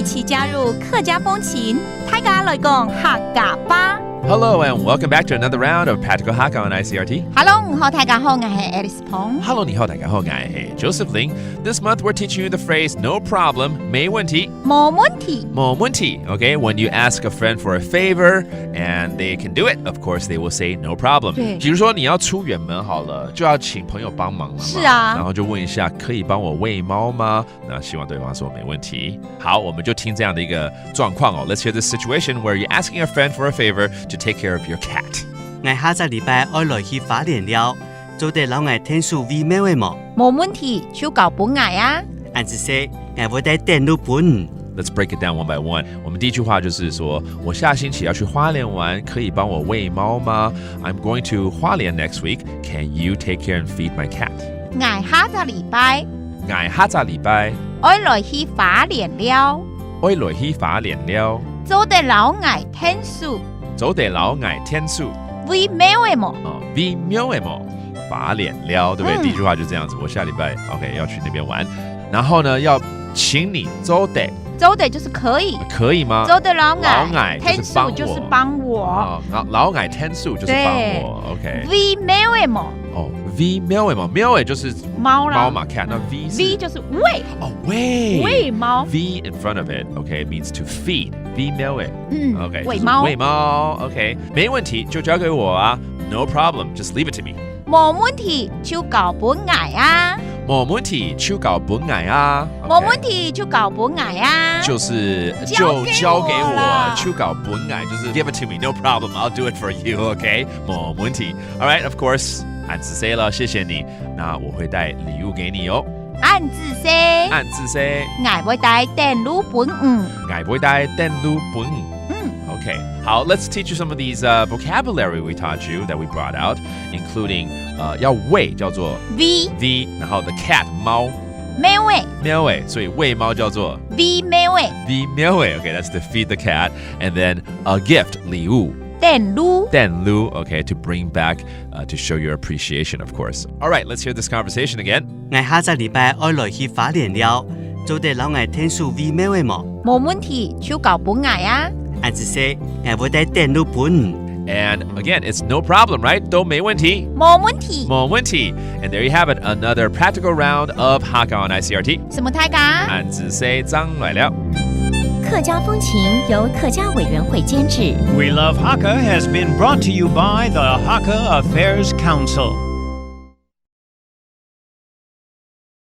起加入客家风情，大家来讲客家吧。Hello and welcome back to another round of Practical Hakka on ICRT. Hello， 你好，大家好，我是 Alice Pong。Hello， 你好，大家好，我是 Joseph Ling. This month we're teaching you the phrase "No problem," 没问题。没问题。没问题 Okay, when you ask a friend for a favor and they can do it, of course they will say no problem. 对。比如说你要出远门好了，就要请朋友帮忙了嘛。是啊。然后就问一下，可以帮我喂猫吗？那希望对方说没问题。好，我们就听这样的一个状况哦。Let's hear this situation where you're asking a friend for a favor to take care of your cat.我下個禮拜要來去花蓮了，做得老外天數為咩位麼？冇問題，就搞本愛啊。按之說，我會帶電路本。Let's break it down one by one. 我們第一句話就是說，我下星期要去花蓮玩，可以幫我餵貓嗎？ I'm going to 花蓮 next week. Can you take care and feed my cat? 我下個禮拜要來去花蓮了，做得老外天數為咩位麼？為咩位麼？花蓮了，對不對？第一句話就這樣子。我下禮拜 OK 要去那邊玩，然後呢要請你做得就是可以，可以嗎？做得老外天數就是幫我，老外天數就是幫我 OK。為咩位麼？為咩位麼？咩位就是貓啦，貓嘛 cat， 那 V 就是喂，喂貓 V in front of it OK means to feed。為咩位？OK 喂貓OK 沒問題就交給我啊 No problem just leave it to me。冇問題就搞本愛啊。冇問題就搞本愛啊。冇問題就搞本愛啊。就是就交給我就搞本愛，就是 give it to me no problem I'll do it for you OK 冇問題 All right of course 按字 say 了謝謝你，那我會帶禮物給你哦。按字 say 我會帶電路本Okay, 好 let's teach you some of these vocabulary we taught you that we brought out, including 要喂叫做 V， 然後 the cat 貓咩位，所以喂貓叫做 V 咩位 Okay, that's to feed the cat. And then a gift 禮物電路 okay, to bring back to show your appreciation of course. All right, let's hear this conversation again. 我下個禮拜要來去花蓮了，做得老外天數為咩位麼？冇問題就搞本愛啊。按之說，我會帶電路本。And again, it's no problem, right? 都沒問題。冇問題。And there you have it, another practical round of Hakka on ICRT. 什麼大家？按字 say 張來了。客家風情由客家委員會監製。 We Love Hakka has been brought to you by the Hakka Affairs Council.